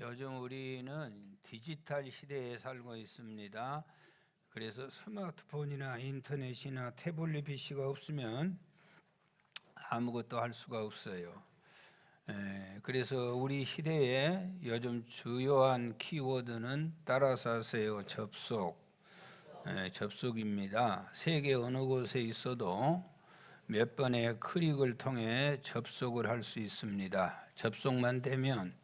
요즘 우리는 디지털 시대에 살고 있습니다. 그래서 스마트폰이나 인터넷이나 태블릿 PC가 없으면 아무것도 할 수가 없어요. 그래서 우리 시대에 요즘 주요한 키워드는 따라서 하세요. 접속입니다. 세계 어느 곳에 있어도 몇 번의 클릭을 통해 접속을 할 수 있습니다. 접속만 되면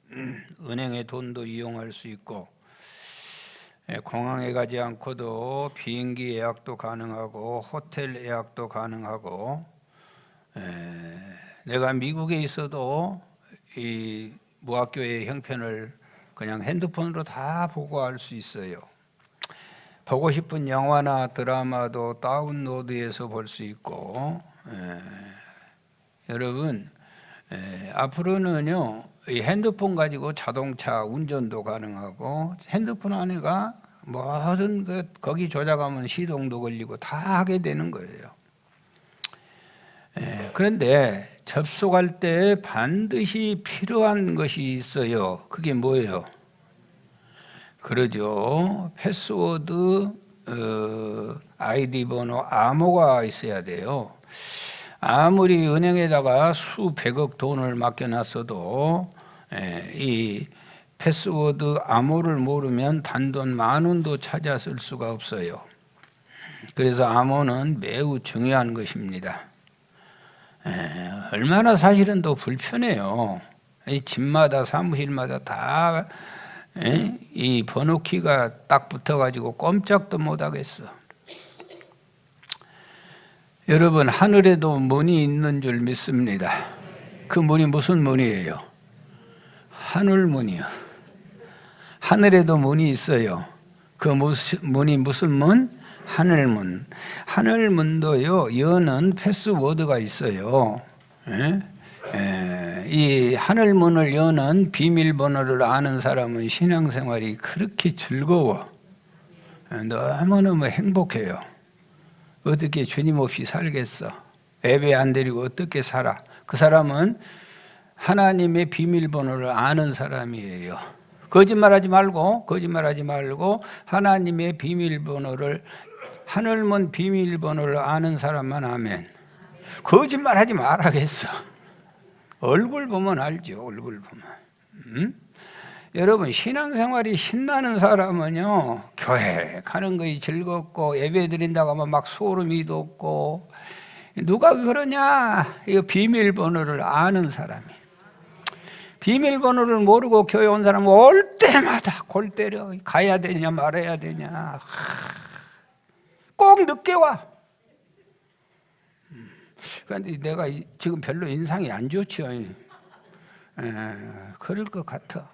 은행의 돈도 이용할 수 있고, 공항에 가지 않고도 비행기 예약도 가능하고 호텔 예약도 가능하고, 내가 미국에 있어도 이 무학교의 형편을 그냥 핸드폰으로 다 보고 할 수 있어요. 보고 싶은 영화나 드라마도 다운로드해서 볼 수 있고, 여러분 앞으로는요 이 핸드폰 가지고 자동차 운전도 가능하고, 핸드폰 안에가 모든 것 거기 조작하면 시동도 걸리고 다 하게 되는 거예요. 그런데 접속할 때 반드시 필요한 것이 있어요. 그게 뭐예요? 그러죠. 패스워드, 아이디 번호, 암호가 있어야 돼요. 아무리 은행에다가 수백억 돈을 맡겨놨어도 이 패스워드 암호를 모르면 단돈 10,000원도 찾아 쓸 수가 없어요. 그래서 암호는 매우 중요한 것입니다. 얼마나 사실은 더 불편해요. 이 집마다 사무실마다 다 이 번호키가 딱 붙어가지고 꼼짝도 못 하겠어. 여러분, 하늘에도 문이 있는 줄 믿습니다. 그 문이 무슨 문이에요? 하늘문이요. 하늘에도 문이 있어요. 그 문이 무슨 문? 하늘문. 하늘문도요, 여는 패스워드가 있어요. 이 하늘문을 여는 비밀번호를 아는 사람은 신앙생활이 그렇게 즐거워. 너무너무 행복해요. 어떻게 주님 없이 살겠어? 예배 안 드리고 어떻게 살아? 그 사람은 하나님의 비밀번호를 아는 사람이에요. 거짓말하지 말고 하나님의 비밀번호를, 하늘문 비밀번호를 아는 사람만 아멘. 거짓말하지 말아야겠어. 얼굴 보면 알죠. 얼굴 보면. 여러분, 신앙생활이 신나는 사람은요, 교회 가는 것이 즐겁고 예배 드린다고 하면 막 소름이 돋고, 누가 그러냐? 이거 비밀번호를 아는 사람이. 비밀번호를 모르고 교회 온 사람은 올 때마다 골 때려. 가야 되냐 말아야 되냐. 꼭 늦게 와. 그런데 내가 지금 별로 인상이 안 좋죠. 그럴 것 같아.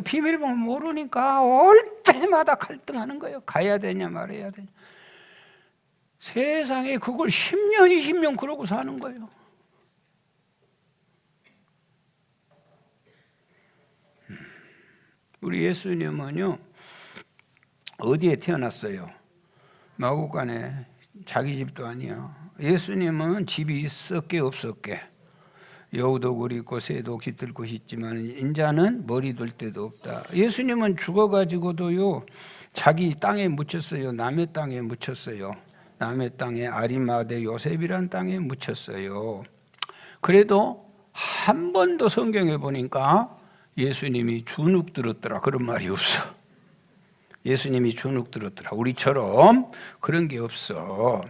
비밀번호 모르니까 올 때마다 갈등하는 거예요. 가야 되냐 말아야 되냐. 세상에 그걸 10년 20년 그러고 사는 거예요. 우리 예수님은요 어디에 태어났어요? 마구간에. 자기 집도 아니야. 예수님은 집이 있었게 없었게, 여우도 굴 있고 새도 깃들 곳이 있지만 인자는 머리 둘 데도 없다. 예수님은 죽어가지고도요 자기 땅에 묻혔어요. 남의 땅에 묻혔어요. 남의 땅에 아리마대 요셉이란 땅에 묻혔어요. 그래도 한 번도 성경에 보니까 예수님이 주눅 들었더라 그런 말이 없어. 예수님이 주눅 들었더라. 우리처럼 그런 게 없어.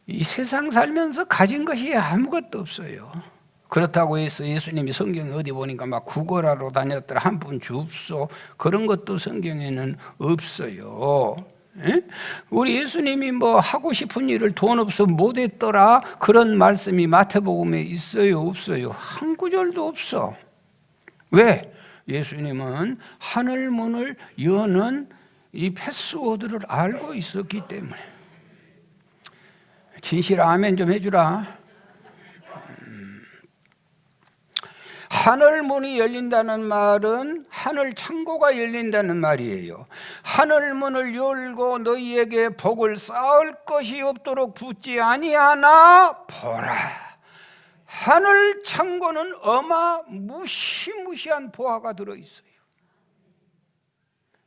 이 세상 살면서 가진 것이 아무것도 없어요. 그렇다고 해서 예수님이 성경에 어디 보니까 막 구걸하러 다녔더라, 한 푼 줍소, 그런 것도 성경에는 없어요. 우리 예수님이 뭐 하고 싶은 일을 돈 없어 못했더라 그런 말씀이 마태복음에 있어요 없어요? 한 구절도 없어. 왜? 예수님은 하늘문을 여는 이 패스워드를 알고 있었기 때문에. 진실 아멘 좀 해주라. 하늘문이 열린다는 말은 하늘 창고가 열린다는 말이에요. 하늘문을 열고 너희에게 복을 쌓을 것이 없도록 붙지 아니하나 보라. 하늘 창고는 무시무시한 보화가 들어있어요.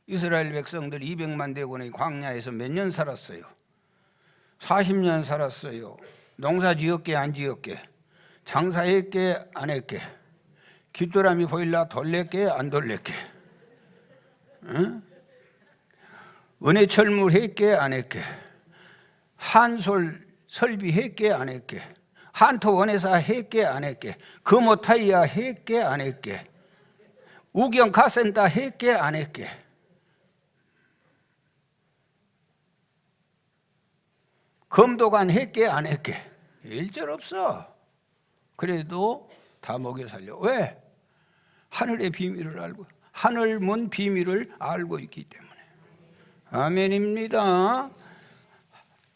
이스라엘 백성들 200만 대군의 광야에서 몇 년 살았어요? 40년 살았어요. 농사 지었게 안 지었게, 장사했게 안 했게, 깃도람이 보일라 돌렸게 안 돌렸게, 응? 은혜철물 했게 안 했게, 한솔 설비했게 안 했게, 한토 원회사 했게 안 했게, 금호타이야 했게 안 했게, 우경 카센터 했게 안 했게, 검도관 했게 안 했게, 일절 없어. 그래도 다 먹여 살려. 왜? 하늘의 비밀을 알고, 하늘 문 비밀을 알고 있기 때문에. 아멘입니다.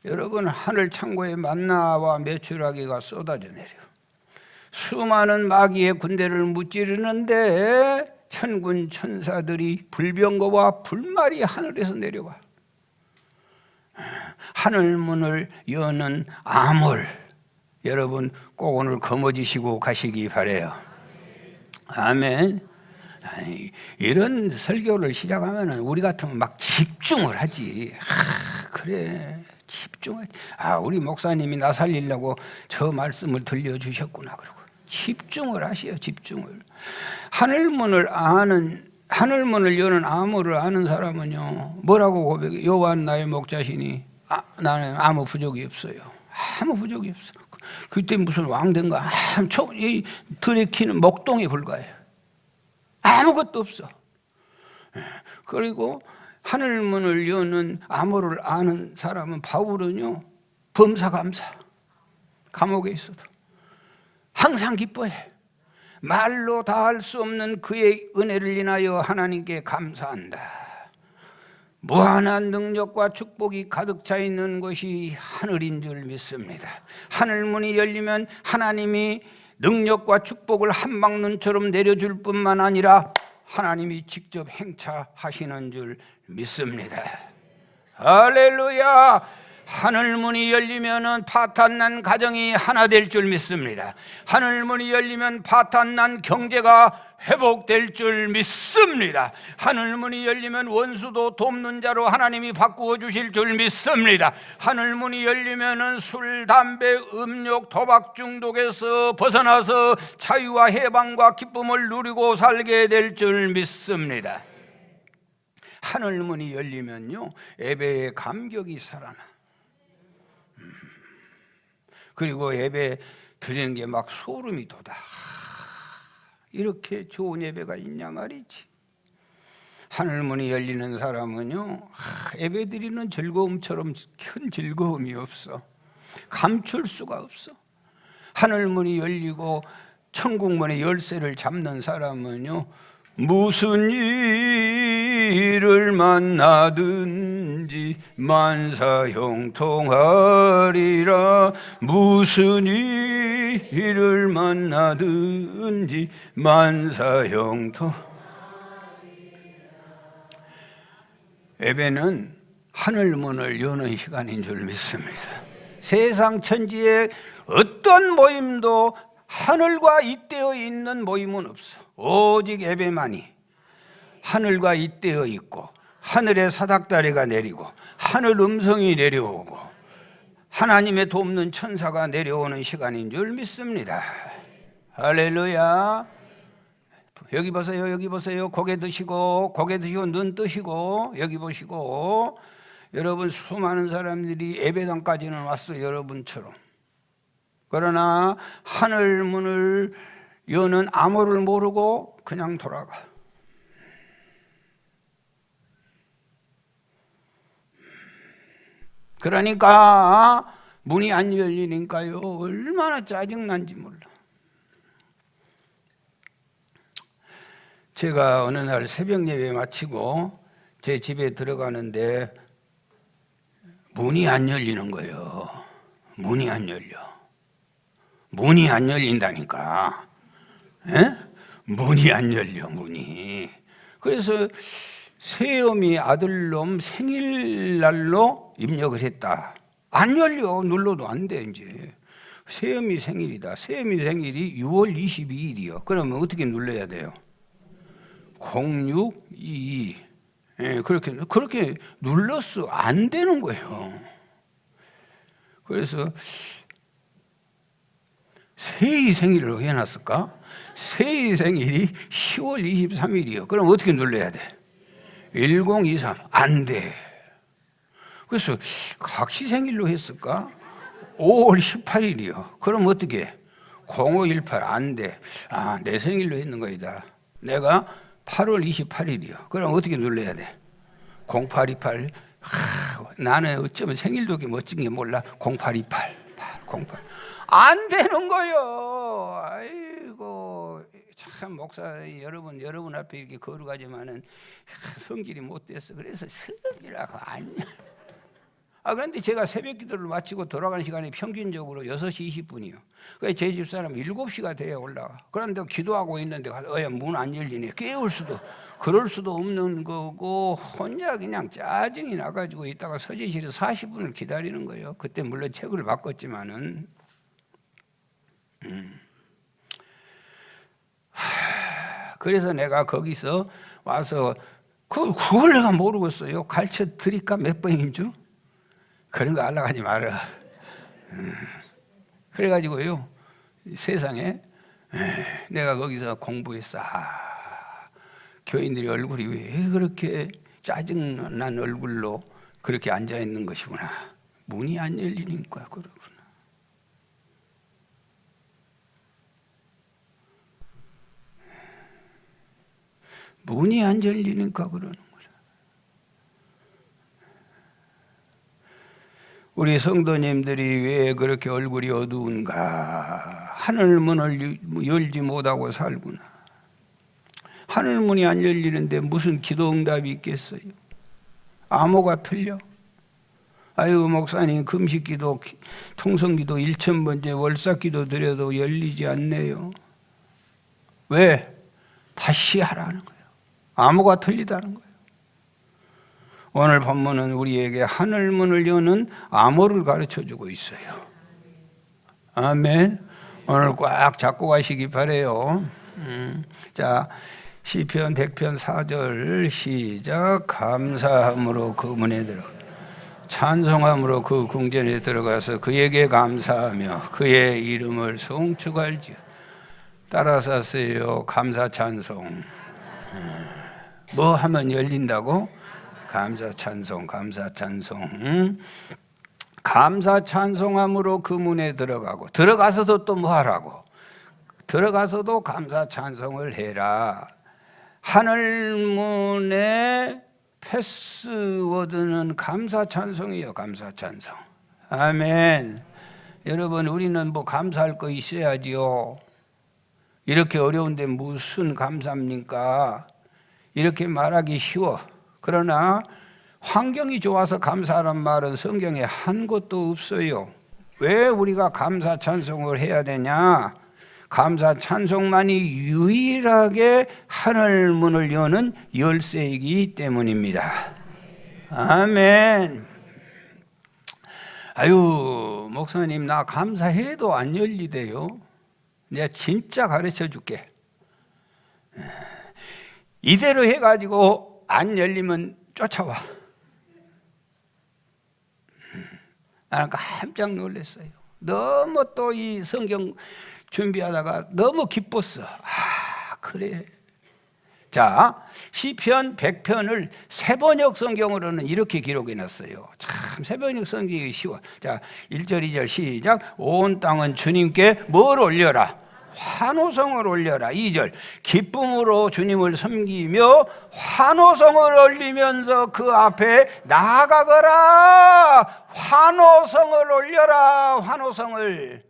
여러분, 하늘 창고에 만나와 메추라기가 쏟아져 내려 수많은 마귀의 군대를 무찌르는데 천군 천사들이 불병거와 불말이 하늘에서 내려와 하늘문을 여는 암홀, 여러분 꼭 오늘 거머쥐시고 가시기 바래요. 아멘. 이런 설교를 시작하면 우리 같으면 막 집중을 하지. 그래, 집중을. 우리 목사님이 나 살리려고 저 말씀을 들려주셨구나. 그러고 집중을 하시오. 집중을. 하늘문을 여는 암호를 아는 사람은요, 뭐라고 고백해? 여호와 나의 목자시니 나는 아무 부족이 없어요. 아무 부족이 없어. 그때 무슨 왕 된 거 들이키는 먹동에 불과해요. 아무것도 없어. 그리고 하늘문을 여는 암호를 아는 사람은 바울은요, 범사감사, 감옥에 있어도 항상 기뻐해. 말로 다 할 수 없는 그의 은혜를 인하여 하나님께 감사한다. 무한한 능력과 축복이 가득 차 있는 것이 하늘인 줄 믿습니다. 하늘문이 열리면 하나님이 능력과 축복을 한방눈처럼 내려줄 뿐만 아니라 하나님이 직접 행차하시는 줄 믿습니다. 할렐루야. 하늘문이 열리면 파탄난 가정이 하나 될 줄 믿습니다. 하늘문이 열리면 파탄난 경제가 회복될 줄 믿습니다. 하늘문이 열리면 원수도 돕는 자로 하나님이 바꾸어 주실 줄 믿습니다. 하늘문이 열리면 술, 담배, 음욕, 도박 중독에서 벗어나서 자유와 해방과 기쁨을 누리고 살게 될 줄 믿습니다. 하늘문이 열리면요, 예배의 감격이 살아나. 그리고 예배 드리는 게 막 소름이 돋아. 이렇게 좋은 예배가 있냐 말이지. 하늘문이 열리는 사람은요, 예배 드리는 즐거움처럼 큰 즐거움이 없어. 감출 수가 없어. 하늘문이 열리고 천국문의 열쇠를 잡는 사람은요, 무슨 일을 만나든지 만사형통하리라. 무슨 일을 만나든지 만사형통. 예배는 하늘문을 여는 시간인 줄 믿습니다. 세상 천지에 어떤 모임도 하늘과 잇대어 있는 모임은 없어. 오직 예배만이 하늘과 잇대어 있고, 하늘에 사닥다리가 내리고, 하늘 음성이 내려오고, 하나님의 돕는 천사가 내려오는 시간인 줄 믿습니다. 할렐루야. 여기 보세요, 여기 보세요. 고개 드시고 눈 뜨시고 여기 보시고. 여러분, 수많은 사람들이 예배당까지는 왔어요, 여러분처럼. 그러나 하늘문을 여는 암호를 모르고 그냥 돌아가. 그러니까 문이 안 열리니까요, 얼마나 짜증난지 몰라. 제가 어느 날 새벽 예배 마치고 제 집에 들어가는데 문이 안 열리는 거예요. 문이 안 열려. 문이 안 열린다니까. 에? 문이 안 열려, 문이. 그래서 새어미 아들놈 생일날로 입력을 했다. 안 열려. 눌러도 안 돼, 이제. 세음이 생일이다. 세음이 생일이 6월 22일이요. 그러면 어떻게 눌러야 돼요? 0622. 예, 그렇게 눌렀어. 안 되는 거예요. 그래서 새의 생일을 해놨을까? 새의 생일이 10월 23일이요. 그럼 어떻게 눌러야 돼? 1023. 안 돼. 그래서 각시 생일로 했을까? 5월 18일이요. 그럼 어떻게? 0518. 안 돼. 아, 내 생일로 했는 거이다. 내가 8월 28일이요. 그럼 어떻게 눌러야 돼? 0828. 나는 어쩌면 생일도 그렇게 멋진 게 몰라. 0828. 08. 안 되는 거요. 아이고, 참 목사 여러분 앞에 이렇게 걸어가지만은 성질이 못 됐어. 그래서 슬렁이라고 아니야. 그런데 제가 새벽 기도를 마치고 돌아가는 시간이 평균적으로 6시 20분이요. 그래서 제 집사람 7시가 돼야 올라와. 그런데 기도하고 있는데 문 안 열리네. 깨울 수도, 그럴 수도 없는 거고, 혼자 그냥 짜증이 나가지고 있다가 서재실에 40분을 기다리는 거예요. 그때 물론 책을 바꿨지만은. 그래서 내가 거기서 와서 그걸 내가 모르겠어요. 가르쳐 드릴까? 몇 번인 줄? 그런 거 알아가지 마라. 그래가지고요, 세상에 내가 거기서 공부했어. 교인들이 얼굴이 왜 그렇게 짜증난 얼굴로 그렇게 앉아 있는 것이구나. 문이 안 열리니까 그러구나. 문이 안 열리니까 그러는 거야. 우리 성도님들이 왜 그렇게 얼굴이 어두운가? 하늘문을 열지 못하고 살구나. 하늘문이 안 열리는데 무슨 기도 응답이 있겠어요? 암호가 틀려? 아유, 목사님 금식기도 통성기도 1000번째 월삭기도 드려도 열리지 않네요. 왜? 다시 하라는 거예요. 암호가 틀리다는 거예요. 오늘 본문은 우리에게 하늘문을 여는 암호를 가르쳐주고 있어요. 아멘. 오늘 꽉 잡고 가시기 바래요. 자, 시편 100편 4절 시작. 감사함으로 그 문에 들어가 찬송함으로 그 궁전에 들어가서 그에게 감사하며 그의 이름을 송축할지어. 따라서 하세요. 감사 찬송. 뭐 하면 열린다고? 감사 찬송, 감사 찬송. 감사 찬송함으로 그 문에 들어가고, 들어가서도 또 뭐 하라고? 들어가서도 감사 찬송을 해라. 하늘문의 패스워드는 감사 찬송이에요. 감사 찬송. 아멘. 여러분, 우리는 뭐 감사할 거 있어야지요. 이렇게 어려운데 무슨 감사입니까? 이렇게 말하기 쉬워. 그러나 환경이 좋아서 감사하는 말은 성경에 한 곳도 없어요. 왜 우리가 감사 찬송을 해야 되냐? 감사 찬송만이 유일하게 하늘 문을 여는 열쇠이기 때문입니다. 아멘. 아유, 목사님 나 감사해도 안 열리대요. 내가 진짜 가르쳐 줄게. 이대로 해가지고 안 열리면 쫓아와. 나는 깜짝 놀랐어요. 너무 또 이 성경 준비하다가 너무 기뻤어. 그래. 자, 시편 100편을 세번역 성경으로는 이렇게 기록해 놨어요. 참 세번역 성경이 쉬워. 자, 1절 2절 시작. 온 땅은 주님께 뭘 올려라? 환호성을 올려라. 2절 기쁨으로 주님을 섬기며 환호성을 올리면서 그 앞에 나아가거라. 환호성을 올려라. 환호성을.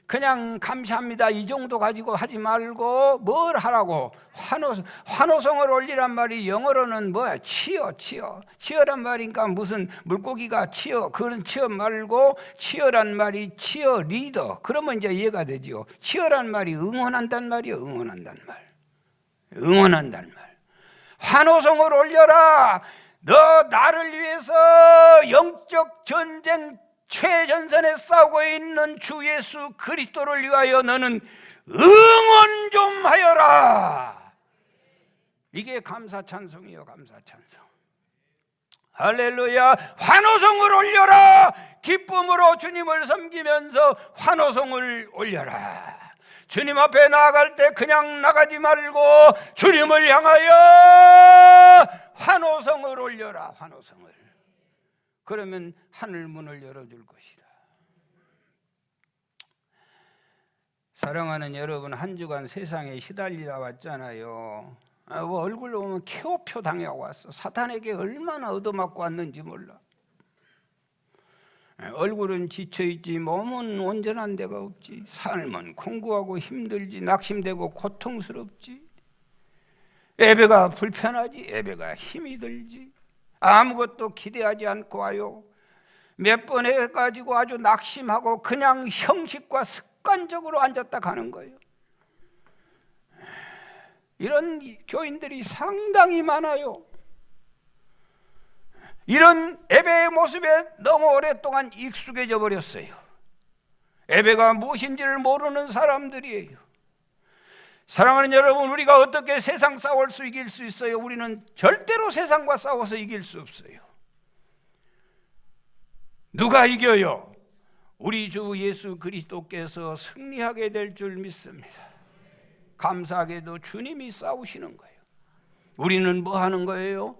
그냥 감사합니다 이 정도 가지고 하지 말고 뭘 하라고? 환호성을 올리란 말이 영어로는 뭐야? 치어란 말이니까 무슨 물고기가 치어, 그런 치어 말고 치어란 말이 치어 리더. 그러면 이제 이해가 되지요. 치어란 말이 응원한단 말이요. 응원한단 말. 환호성을 올려라. 너 나를 위해서 영적 전쟁 최전선에 싸우고 있는 주 예수 그리스도를 위하여 너는 응원 좀 하여라. 이게 감사 찬송이요, 감사 찬송. 할렐루야. 환호성을 올려라. 기쁨으로 주님을 섬기면서 환호성을 올려라. 주님 앞에 나아갈 때 그냥 나가지 말고 주님을 향하여 환호성을 올려라. 환호성을. 그러면 하늘 문을 열어줄 것이다. 사랑하는 여러분, 한 주간 세상에 시달리다 왔잖아요. 얼굴로 보면 케오표 당하고 왔어. 사탄에게 얼마나 얻어맞고 왔는지 몰라. 얼굴은 지쳐있지 몸은 온전한 데가 없지. 삶은 공고하고 힘들지. 낙심되고 고통스럽지. 예배가 불편하지. 예배가 힘이 들지. 아무것도 기대하지 않고 와요. 몇 번 해가지고 아주 낙심하고 그냥 형식과 습관적으로 앉았다 가는 거예요. 이런 교인들이 상당히 많아요. 이런 예배의 모습에 너무 오랫동안 익숙해져 버렸어요. 예배가 무엇인지를 모르는 사람들이에요. 사랑하는 여러분, 우리가 어떻게 세상 싸울 수 이길 수 있어요? 우리는 절대로 세상과 싸워서 이길 수 없어요. 누가 이겨요? 우리 주 예수 그리스도께서 승리하게 될 줄 믿습니다. 감사하게도 주님이 싸우시는 거예요. 우리는 뭐 하는 거예요?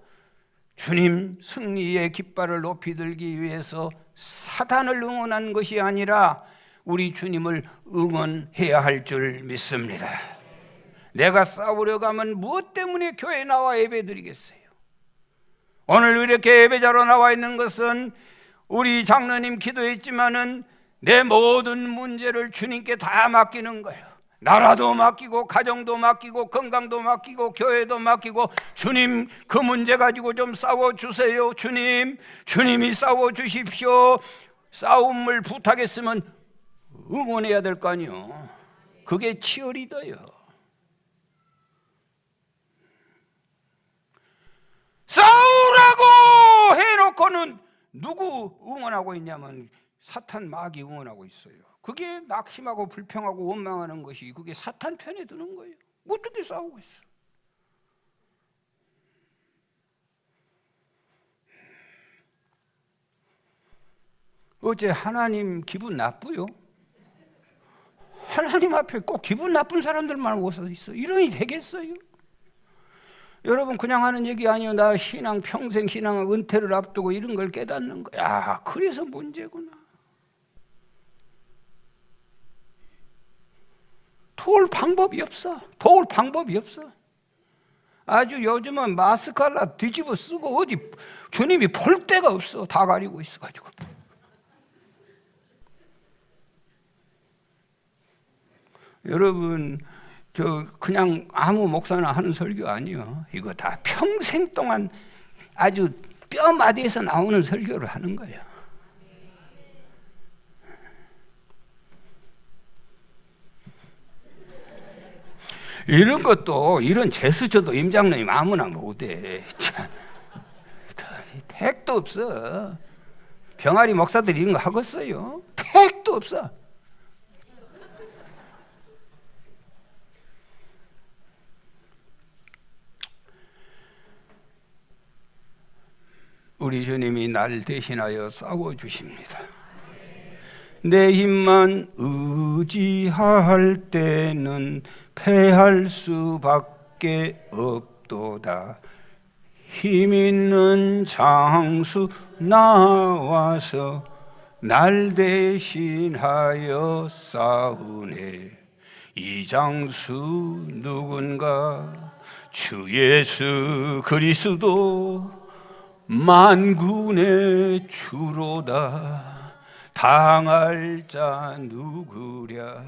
주님 승리의 깃발을 높이 들기 위해서 사탄을 응원하는 것이 아니라 우리 주님을 응원해야 할 줄 믿습니다. 내가 싸우려 가면 무엇 때문에 교회에 나와 예배 드리겠어요? 오늘 이렇게 예배자로 나와 있는 것은 우리 장로님 기도했지만은 내 모든 문제를 주님께 다 맡기는 거예요. 나라도 맡기고 가정도 맡기고 건강도 맡기고 교회도 맡기고 주님 그 문제 가지고 좀 싸워주세요. 주님이 싸워주십시오. 싸움을 부탁했으면 응원해야 될 거 아니에요. 그게 치어리더예요. 싸우라고 해놓고는 누구 응원하고 있냐면 사탄 마귀 응원하고 있어요. 그게 낙심하고 불평하고 원망하는 것이 그게 사탄 편에 드는 거예요. 어떻게 싸우고 있어? 어제 하나님 기분 나쁘요? 하나님 앞에 꼭 기분 나쁜 사람들만 오서 있어. 이러니 되겠어요? 여러분 그냥 하는 얘기 아니에요. 나 신앙 평생 신앙 은퇴를 앞두고 이런 걸 깨닫는 거야. 그래서 문제구나. 도울 방법이 없어. 도울 방법이 없어. 아주 요즘은 마스카라 뒤집어 쓰고 어디 주님이 볼 데가 없어. 다 가리고 있어가지고. 여러분 저 그냥 아무 목사나 하는 설교 아니에요. 이거 다 평생 동안 아주 뼈마디에서 나오는 설교를 하는 거예요. 이런 것도 이런 제스처도 임장로님 아무나 못해. 택도 없어. 병아리 목사들이 이런 거 하겠어요? 택도 없어. 우리 주님이 날 대신하여 싸워주십니다. 내 힘만 의지할 때는 패할 수밖에 없도다. 힘 있는 장수 나와서 날 대신하여 싸우네. 이 장수 누군가? 주 예수 그리스도 만군의 주로다. 당할 자 누구랴?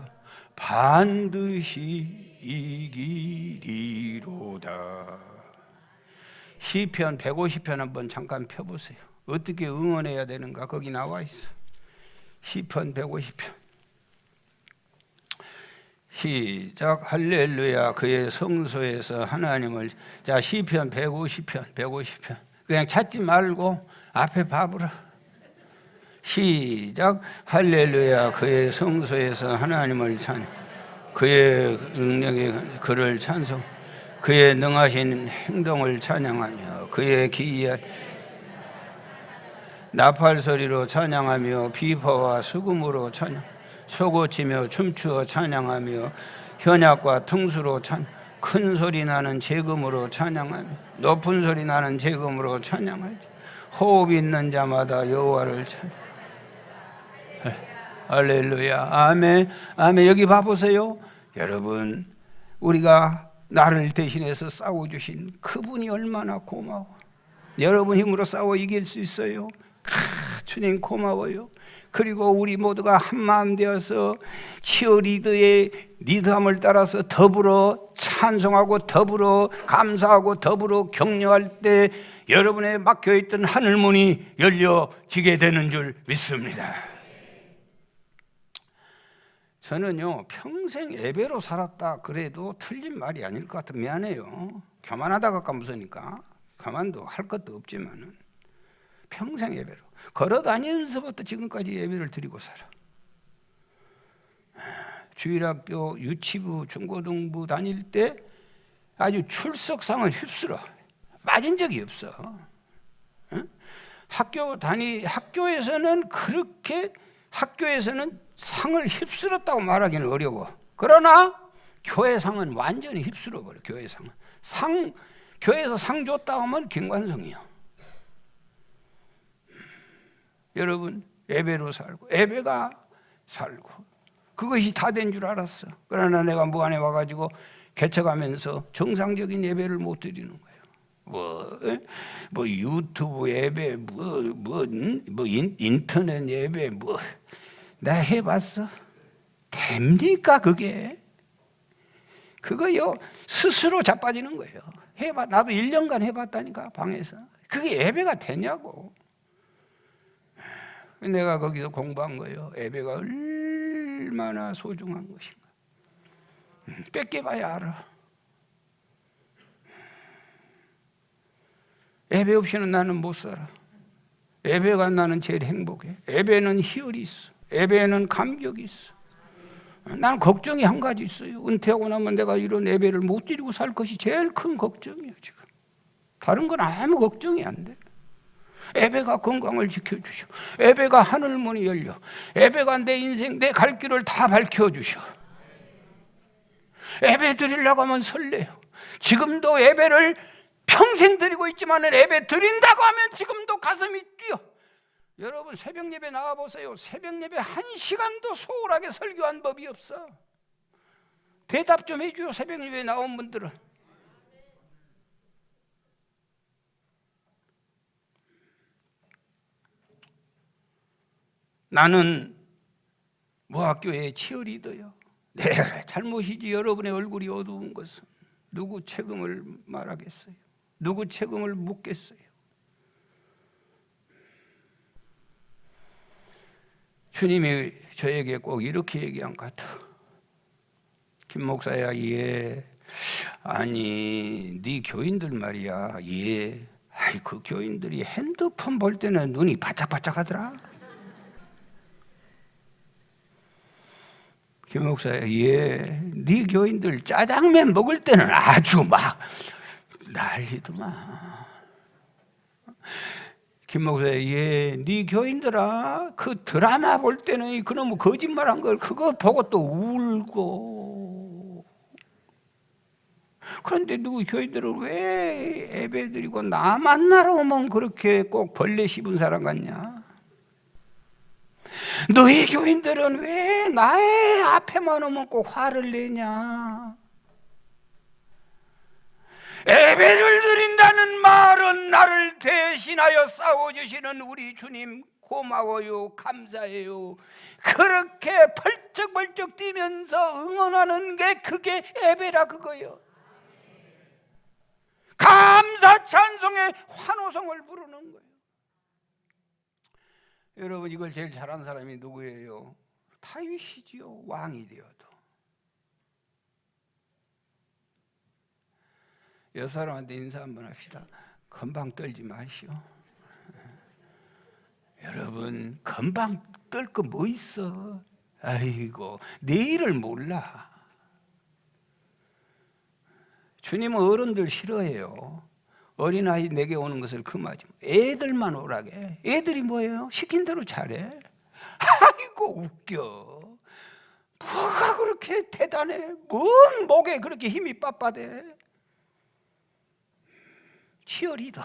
반드시 이기리로다. 시편 150편 한번 잠깐 펴보세요. 어떻게 응원해야 되는가 거기 나와 있어. 시편 150편 시작. 할렐루야. 그의 성소에서 하나님을. 자, 시편 150편 그냥 찾지 말고 앞에 봐보라. 시작. 할렐루야. 그의 성소에서 하나님을 찬양, 그의 능력의 그를 찬송, 그의 능하신 행동을 찬양하며 그의 기이한 나팔 소리로 찬양하며 비파와 수금으로 찬양, 소고치며 춤추어 찬양하며 현악과 등수로 찬양, 큰 소리 나는 재금으로 찬양하며 높은 소리 나는 재금으로 찬양하지. 호흡 있는 자마다 여호와를 찬양. 할렐루야. 아멘. 아멘. 여기 봐보세요. 여러분, 우리가 나를 대신해서 싸워주신 그분이 얼마나 고마워. 여러분 힘으로 싸워 이길 수 있어요? 주님 고마워요. 그리고 우리 모두가 한마음 되어서 치어리더의 리더함을 따라서 더불어 찬송하고 더불어 감사하고 더불어 격려할 때 여러분의 막혀있던 하늘문이 열려지게 되는 줄 믿습니다. 저는요 평생 예배로 살았다 그래도 틀린 말이 아닐 것 같아. 미안해요. 교만하다가 무서니까 교만도 할 것도 없지만은 평생 예배로 걸어다니면서부터 지금까지 예배를 드리고 살아. 주일학교 유치부 중고등부 다닐 때 아주 출석상을 휩쓸어 맞은 적이 없어. 응? 학교에서는 그렇게 학교에서는 상을 휩쓸었다고 말하기는 어려워. 그러나 교회상은 완전히 휩쓸어 버려. 교회상은 교회에서 상 줬다 하면 김관성이요. 여러분 예배로 살고 예배가 살고 그것이 다 된 줄 알았어. 그러나 내가 무안에 와가지고 개척하면서 정상적인 예배를 못 드리는 거예요. 뭐 유튜브 예배, 인터넷 예배, 나 해봤어. 됩니까 그게? 그거요 스스로 자빠지는 거예요. 나도 1년간 해봤다니까 방에서. 그게 예배가 되냐고. 내가 거기서 공부한 거예요. 예배가 얼마나 소중한 것인가. 뺏겨봐야 알아. 예배 없이는 나는 못 살아. 예배가 나는 제일 행복해. 예배는 희열이 있어. 예배에는 감격이 있어. 나는 걱정이 한 가지 있어요. 은퇴하고 나면 내가 이런 예배를 못 드리고 살 것이 제일 큰 걱정이에요 지금. 다른 건 아무 걱정이 안 돼. 예배가 건강을 지켜주셔. 예배가 하늘문이 열려. 예배가 내 인생 내 갈 길을 다 밝혀주셔. 예배 드리려고 하면 설레요. 지금도 예배를 평생 드리고 있지만 예배 드린다고 하면 지금도 가슴이 뛰어. 여러분 새벽 예배 나와보세요. 새벽 예배 1시간도 소홀하게 설교한 법이 없어. 대답 좀 해줘요. 새벽 예배 나온 분들은. 나는 모학교의 치어리더요. 내 잘못이지. 여러분의 얼굴이 어두운 것은 누구 책임을 말하겠어요? 누구 책임을 묻겠어요? 주님이 저에게 꼭 이렇게 얘기한 것 같아. 김 목사야, 예. 아니, 네 교인들 말이야, 예. 아이, 그 교인들이 핸드폰 볼 때는 눈이 바짝바짝하더라. 김 목사야, 예. 네 교인들 짜장면 먹을 때는 아주 막 난리더만. 김 목사야, 예. 네 교인들아, 그 드라마 볼 때는 그놈의 거짓말한 걸 그거 보고 또 울고. 그런데 누구 교인들은 왜 예배드리고 나 만나러 오면 그렇게 꼭 벌레 씹은 사람 같냐? 너희 교인들은 왜 나의 앞에만 오면 꼭 화를 내냐? 예배를 드린다는 말은 나를 대신하여 싸워주시는 우리 주님 고마워요, 감사해요. 그렇게 벌쩍벌쩍 뛰면서 응원하는 게 그게 예배라 그거요. 감사 찬송의 환호성을 부르는 거예요. 여러분 이걸 제일 잘하는 사람이 누구예요? 다윗이지요. 왕이 되어도. 옆 사람한테 인사 한번 합시다. 금방 떨지 마시오. 여러분, 금방 뜰 거 뭐 있어? 아이고, 내일을 몰라. 주님은 어른들 싫어해요. 어린아이 내게 오는 것을 금하지. 애들만 오라게. 애들이 뭐예요? 시킨 대로 잘해. 아이고 웃겨. 뭐가 그렇게 대단해? 뭔 목에 그렇게 힘이 빳빳해? 치어리더.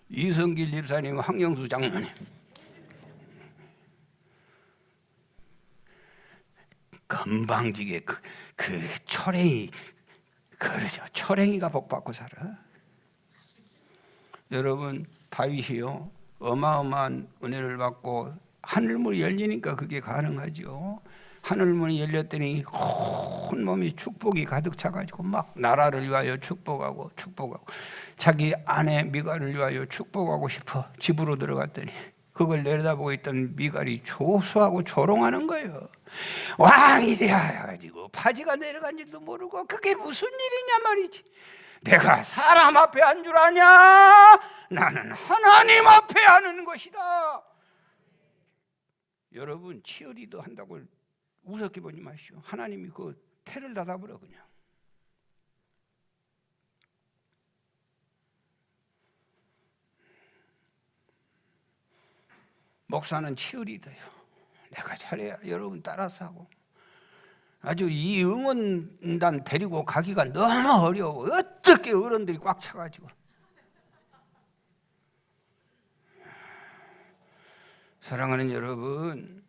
이성길 집사님, 황영수 장로님, 건방지게 그 초랭이, 그러죠. 초랭이가 복받고 살아. 여러분, 다윗이요, 어마어마한 은혜를 받고 하늘문이 열리니까 그게 가능하죠. 하늘문이 열렸더니 온몸이 축복이 가득 차가지고 막 나라를 위하여 축복하고 자기 아내 미갈을 위하여 축복하고 싶어 집으로 들어갔더니 그걸 내려다보고 있던 미갈이 조소하고 조롱하는 거예요. 왕이 되어가지고 바지가 내려간 줄도 모르고 그게 무슨 일이냐 말이지. 내가 사람 앞에 한 줄 아냐? 나는 하나님 앞에 하는 것이다. 여러분, 치어리더 한다고 우습게 보지 마시오. 하나님이 그 태를 닫아버려 그냥. 목사는 치어리더요. 내가 잘해야 여러분 따라서 하고. 아주 이 응원단 데리고 가기가 너무 어려워. 어떻게 어른들이 꽉 차가지고. 사랑하는 여러분,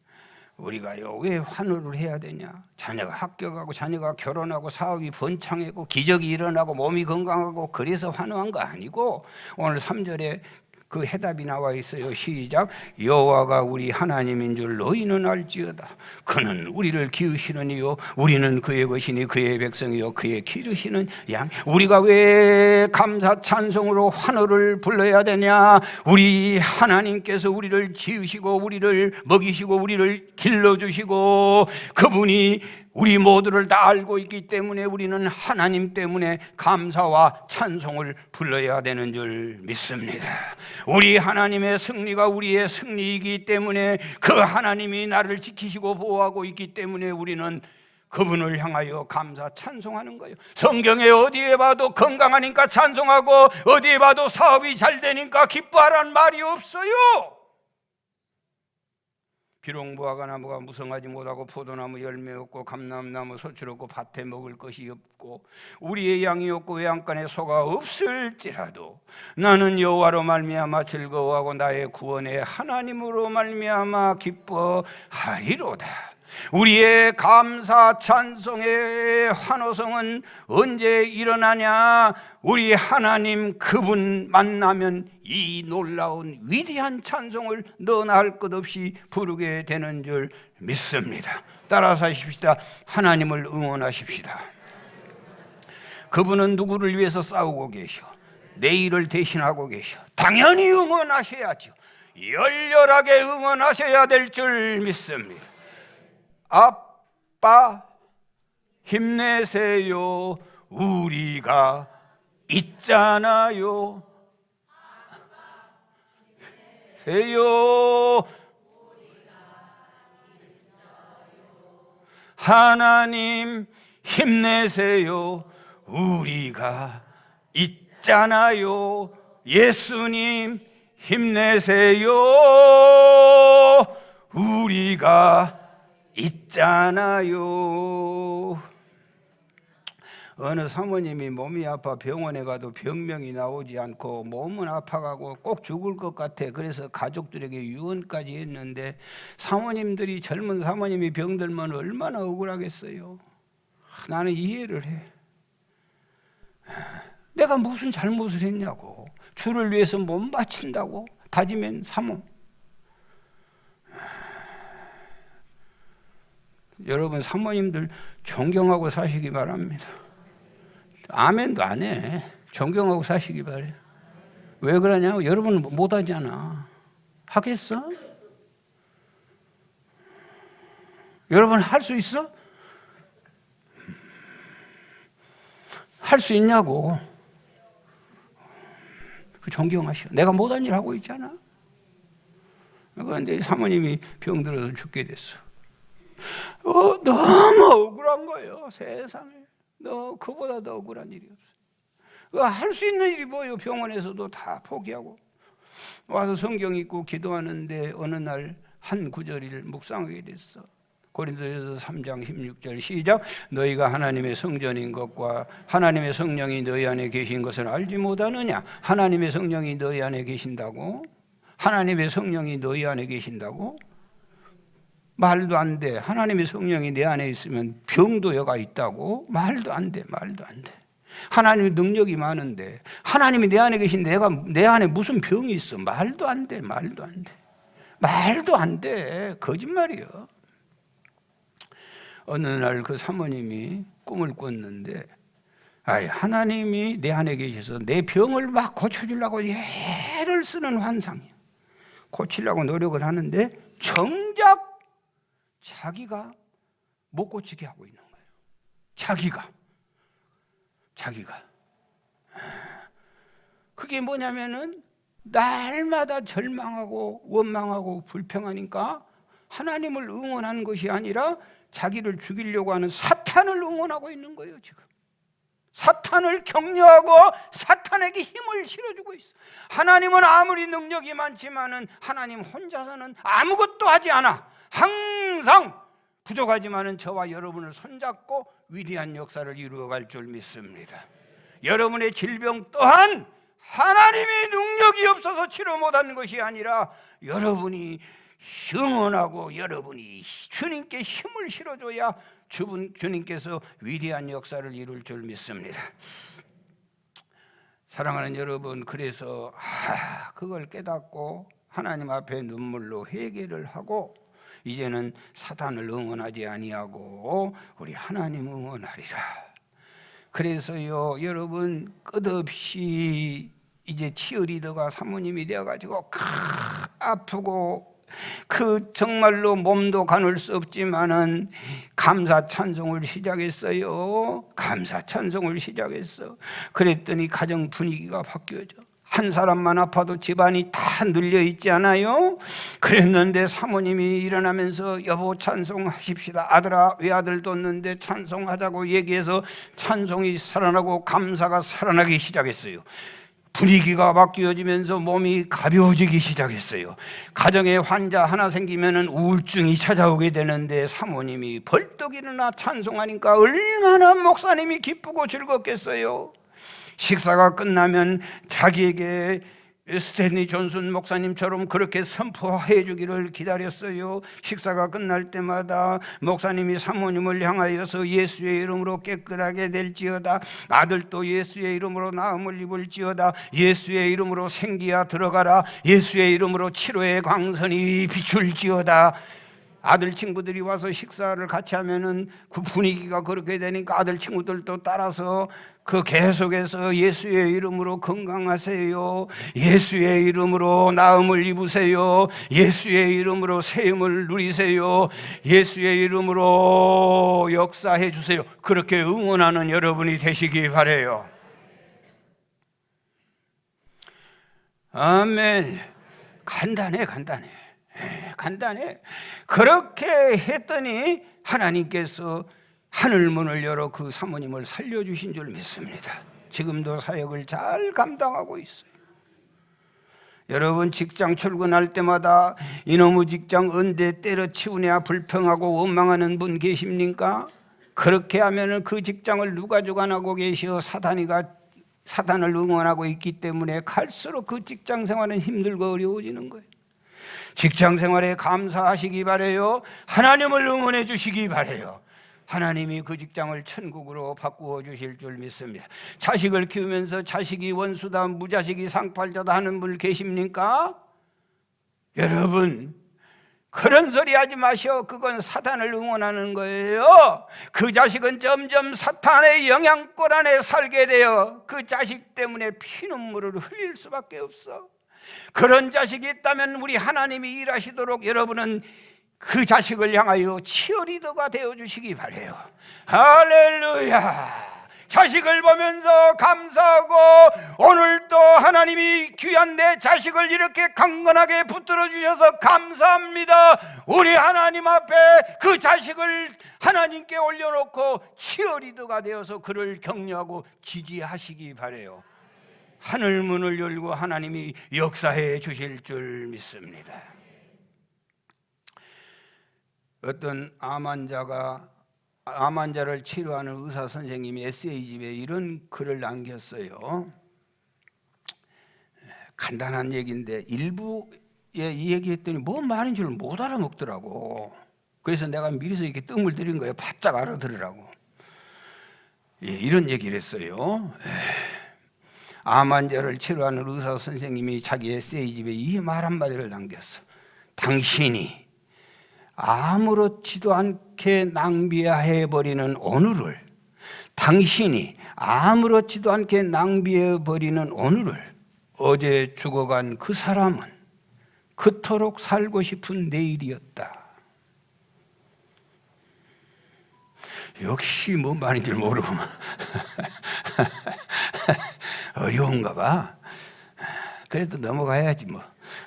우리가요 왜 환호를 해야 되냐? 자녀가 합격하고 자녀가 결혼하고 사업이 번창하고 기적이 일어나고 몸이 건강하고 그래서 환호한 거 아니고, 오늘 3절에 그 해답이 나와 있어요. 시작. 여호와가 우리 하나님인 줄 너희는 알지어다. 그는 우리를 기으시는 이요 우리는 그의 것이니 그의 백성이요 그의 기르시는 양. 우리가 왜 감사 찬송으로 환호를 불러야 되냐? 우리 하나님께서 우리를 지으시고 우리를 먹이시고 우리를 길러주시고 그분이 우리 모두를 다 알고 있기 때문에 우리는 하나님 때문에 감사와 찬송을 불러야 되는 줄 믿습니다. 우리 하나님의 승리가 우리의 승리이기 때문에 그 하나님이 나를 지키시고 보호하고 있기 때문에 우리는 그분을 향하여 감사 찬송하는 거예요. 성경에 어디에 봐도 건강하니까 찬송하고 어디에 봐도 사업이 잘 되니까 기뻐하라는 말이 없어요. 비록 무화과 나무가 무성하지 못하고 포도나무 열매 없고 감람나무 소출 없고 밭에 먹을 것이 없고 우리의 양이 없고 외양간에 소가 없을지라도 나는 여호와로 말미암아 즐거워하고 나의 구원의 하나님으로 말미암아 기뻐하리로다. 우리의 감사 찬송의 환호성은 언제 일어나냐? 우리 하나님 그분 만나면 이 놀라운 위대한 찬송을 너나 할 것 없이 부르게 되는 줄 믿습니다. 따라서 하십시다. 하나님을 응원하십시다. 그분은 누구를 위해서 싸우고 계셔? 내일을 대신하고 계셔. 당연히 응원하셔야죠. 열렬하게 응원하셔야 될 줄 믿습니다. 아빠 힘내세요. 우리가 있잖아요. 세요. 하나님 힘내세요. 우리가 있잖아요. 예수님 힘내세요. 우리가 있잖아요. 어느 사모님이 몸이 아파 병원에 가도 병명이 나오지 않고 몸은 아파가고 꼭 죽을 것 같아. 그래서 가족들에게 유언까지 했는데 사모님들이 젊은 사모님이 병들면 얼마나 억울하겠어요. 나는 이해를 해. 내가 무슨 잘못을 했냐고. 주를 위해서 몸 바친다고 다짐한 사모. 여러분 사모님들 존경하고 사시기 바랍니다. 아멘도 안 해. 존경하고 사시기 바래. 왜 그러냐고. 여러분 못하잖아. 하겠어? 여러분 할 수 있어? 할 수 있냐고. 존경하시오. 내가 못한 일 하고 있잖아. 그런데 사모님이 병들어서 죽게 됐어. 너무 억울한 거예요. 세상에. 그보다 더 억울한 일이 없어. 할 수 있는 일이 뭐예요? 병원에서도 다 포기하고 와서 성경 읽고 기도하는데 어느 날 한 구절을 묵상하게 됐어. 고린도전서 3장 16절 시작. 너희가 하나님의 성전인 것과 하나님의 성령이 너희 안에 계신 것을 알지 못하느냐? 하나님의 성령이 너희 안에 계신다고? 하나님의 성령이 너희 안에 계신다고? 말도 안 돼. 하나님의 성령이 내 안에 있으면 병도 여가 있다고? 말도 안 돼. 말도 안 돼. 하나님의 능력이 많은데 하나님이 내 안에 계신데 내 안에 무슨 병이 있어? 말도 안 돼. 말도 안 돼. 말도 안 돼. 거짓말이요. 어느 날 그 사모님이 꿈을 꿨는데 하나님이 내 안에 계셔서 내 병을 막 고쳐주려고 애를 쓰는 환상이야. 고치려고 노력을 하는데 정작 자기가 못 고치게 하고 있는 거예요. 자기가 그게 뭐냐면은 날마다 절망하고 원망하고 불평하니까 하나님을 응원하는 것이 아니라 자기를 죽이려고 하는 사탄을 응원하고 있는 거예요. 지금 사탄을 격려하고 사탄에게 힘을 실어주고 있어. 하나님은 아무리 능력이 많지만은 하나님 혼자서는 아무것도 하지 않아. 항상 부족하지만은 저와 여러분을 손잡고 위대한 역사를 이루어갈 줄 믿습니다. 여러분의 질병 또한 하나님의 능력이 없어서 치료 못하는 것이 아니라 여러분이 응원하고 여러분이 주님께 힘을 실어줘야 주님께서 위대한 역사를 이룰 줄 믿습니다. 사랑하는 여러분, 그래서 그걸 깨닫고 하나님 앞에 눈물로 회개를 하고 이제는 사탄을 응원하지 아니하고 우리 하나님 응원하리라. 그래서요, 여러분 끝없이 이제 치어리더가 사모님이 되어가지고 아프고 정말로 몸도 가눌 수 없지만은 감사 찬송을 시작했어요. 감사 찬송을 시작했어. 그랬더니 가정 분위기가 바뀌어져. 한 사람만 아파도 집안이 다 눌려 있지 않아요? 그랬는데 사모님이 일어나면서 여보 찬송하십시다. 아들아 외아들 뒀는데 찬송하자고 얘기해서 찬송이 살아나고 감사가 살아나기 시작했어요. 분위기가 바뀌어지면서 몸이 가벼워지기 시작했어요. 가정에 환자 하나 생기면 우울증이 찾아오게 되는데 사모님이 벌떡 일어나 찬송하니까 얼마나 목사님이 기쁘고 즐겁겠어요. 식사가 끝나면 자기에게 스탠리 존슨 목사님처럼 그렇게 선포해 주기를 기다렸어요. 식사가 끝날 때마다 목사님이 사모님을 향하여서 예수의 이름으로 깨끗하게 될지어다. 아들도 예수의 이름으로 나음을 입을지어다. 예수의 이름으로 생기야 들어가라. 예수의 이름으로 치료의 광선이 비출지어다. 아들 친구들이 와서 식사를 같이 하면은 그 분위기가 그렇게 되니까 아들 친구들도 따라서 계속해서 예수의 이름으로 건강하세요. 예수의 이름으로 나음을 입으세요. 예수의 이름으로 새 힘을 누리세요. 예수의 이름으로 역사해 주세요. 그렇게 응원하는 여러분이 되시기 바라요. 아멘. 간단해. 그렇게 했더니 하나님께서 하늘문을 열어 그 사모님을 살려주신 줄 믿습니다. 지금도 사역을 잘 감당하고 있어요. 여러분 직장 출근할 때마다 이놈의 직장 언제 때려치우냐 불평하고 원망하는 분 계십니까? 그렇게 하면은 그 직장을 누가 주관하고 계시어 사단을 응원하고 있기 때문에 갈수록 그 직장 생활은 힘들고 어려워지는 거예요. 직장 생활에 감사하시기 바라요. 하나님을 응원해 주시기 바라요. 하나님이 그 직장을 천국으로 바꾸어 주실 줄 믿습니다. 자식을 키우면서 자식이 원수다, 무자식이 상팔자다 하는 분 계십니까? 여러분 그런 소리 하지 마시오. 그건 사탄을 응원하는 거예요. 그 자식은 점점 사탄의 영향권 안에 살게 돼요. 그 자식 때문에 피눈물을 흘릴 수밖에 없어. 그런 자식이 있다면 우리 하나님이 일하시도록 여러분은 그 자식을 향하여 치어리더가 되어주시기 바라요. 할렐루야. 자식을 보면서 감사하고, 오늘 또 하나님이 귀한 내 자식을 이렇게 강건하게 붙들어 주셔서 감사합니다. 우리 하나님 앞에 그 자식을 하나님께 올려놓고 치어리더가 되어서 그를 격려하고 지지하시기 바라요. 하늘 문을 열고 하나님이 역사해 주실 줄 믿습니다. 어떤 암 환자를 치료하는 의사 선생님이 에세이집에 이런 글을 남겼어요. 간단한 얘기인데 일부에 이 얘기했더니 뭔 말인 줄 못 알아먹더라고. 그래서 내가 미리서 이렇게 뜸을 들인 거예요. 바짝 알아들으라고. 이런 얘기를 했어요. 암 환자를 치료하는 의사 선생님이 자기 에세이집에 이 말 한마디를 남겼어. 당신이 아무렇지도 않게 낭비해버리는 오늘을, 당신이 아무렇지도 않게 낭비해버리는 오늘을, 어제 죽어간 그 사람은 그토록 살고 싶은 내일이었다. 역시 뭔 말인지 모르고 어려운가 봐. 그래도 넘어가야지 뭐.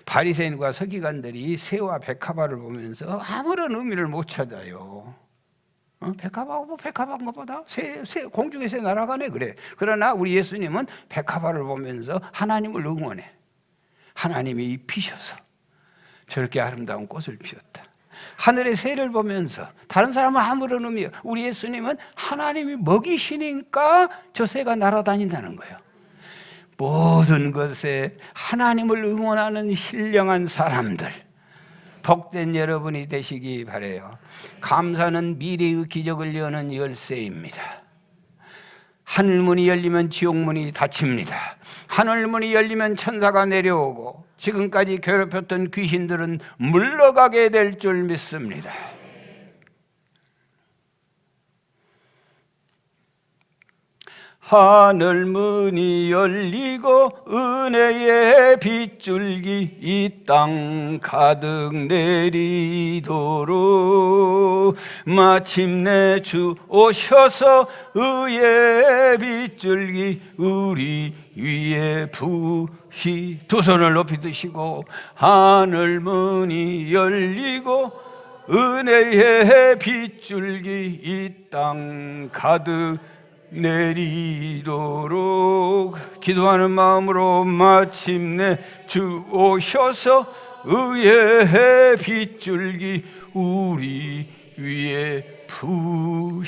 바리새인과 서기관들이 새와 백합화를 보면서 아무런 의미를 못 찾아요. 백합화고 백합화인 것보다 새 공중에 새 날아가네 그래. 그러나 우리 예수님은 백합화를 보면서 하나님을 응원해. 하나님이 입히셔서 저렇게 아름다운 꽃을 피웠다. 하늘의 새를 보면서 다른 사람은 아무런 의미, 우리 예수님은 하나님이 먹이시니까 저 새가 날아다닌다는 거예요. 모든 것에 하나님을 응원하는 신령한 사람들, 복된 여러분이 되시기 바라요. 감사는 미래의 기적을 여는 열쇠입니다. 하늘문이 열리면 지옥문이 닫힙니다. 하늘문이 열리면 천사가 내려오고 지금까지 괴롭혔던 귀신들은 물러가게 될 줄 믿습니다. 하늘문이 열리고 은혜의 빗줄기 이 땅 가득 내리도록 마침내 주 오셔서 의의 빗줄기 우리 위에 부시, 두 손을 높이 드시고 하늘문이 열리고 은혜의 빗줄기 이 땅 가득 내리도록 기도하는 마음으로 마침내 주 오셔서 의의 빗줄기 우리 위에 부시도록.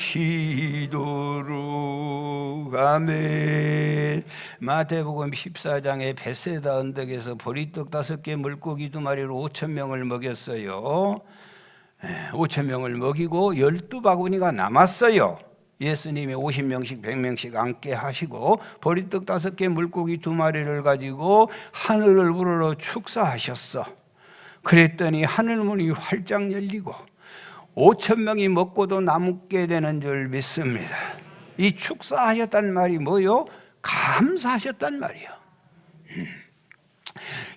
아멘. 마태복음 14장에 베세다 언덕에서 보리떡 5개 물고기 2마리로 5,000명을 먹였어요. 5,000명을 먹이고 12바구니가 남았어요. 예수님이 50명씩 100명씩 앉게 하시고 보리떡 5개 물고기 2마리를 가지고 하늘을 우러러 축사하셨어. 그랬더니 하늘문이 활짝 열리고 5,000명이 먹고도 남게 되는 줄 믿습니다. 이 축사하셨단 말이 뭐요? 감사하셨단 말이요.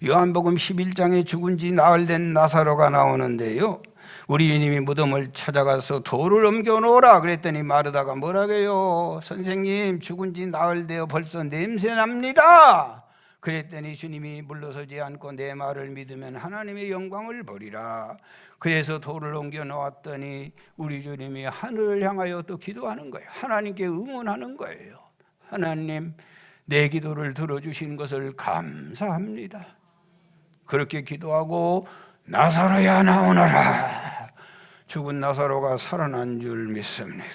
요한복음 11장에 죽은 지 나흘 된 나사로가 나오는데요, 우리 주님이 무덤을 찾아가서 돌을 옮겨놓으라 그랬더니 마르다가 뭐라게요? 선생님, 죽은 지 나흘 되어 벌써 냄새납니다. 그랬더니 주님이 물러서지 않고 내 말을 믿으면 하나님의 영광을 보리라. 그래서 돌을 옮겨놓았더니 우리 주님이 하늘을 향하여 또 기도하는 거예요. 하나님께 응원하는 거예요. 하나님, 내 기도를 들어주신 것을 감사합니다. 그렇게 기도하고 나사로야 나오너라. 죽은 나사로가 살아난 줄 믿습니다.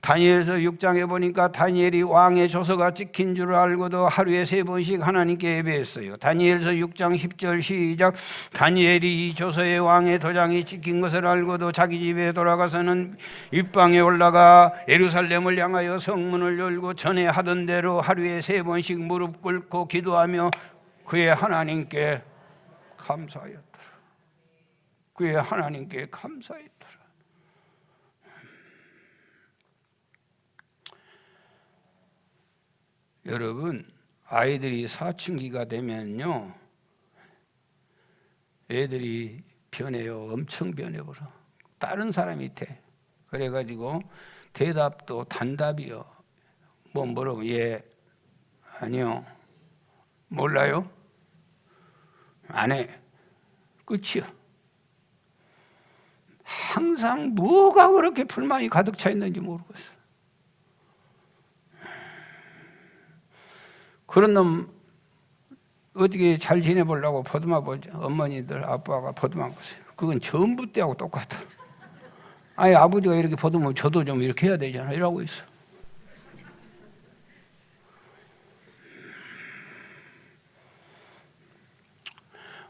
다니엘서 6장에 보니까 다니엘이 왕의 조서가 찍힌 줄 알고도 하루에 3번씩 하나님께 예배했어요. 다니엘서 6장 10절 시작. 다니엘이 이 조서에 왕의 도장이 찍힌 것을 알고도 자기 집에 돌아가서는 윗방에 올라가 예루살렘을 향하여 성문을 열고 전에 하던 대로 하루에 3번씩 무릎 꿇고 기도하며 그의 하나님께 감사하였더라. 그의 하나님께 감사했더라. 여러분, 아이들이 사춘기가 되면요, 애들이 변해요. 엄청 변해버려. 다른 사람이 돼. 그래가지고 대답도 단답이요. 뭐라고 예 아니요 몰라요 안 해 끝이요. 항상 뭐가 그렇게 불만이 가득 차 있는지 모르겠어. 그런 놈 어떻게 잘 지내보려고 보드마 보죠. 어머니들 아빠가 보드마 보세요. 그건 전부 때하고 똑같아. 아니 아버지가 이렇게 보드면 저도 좀 이렇게 해야 되잖아 이러고 있어.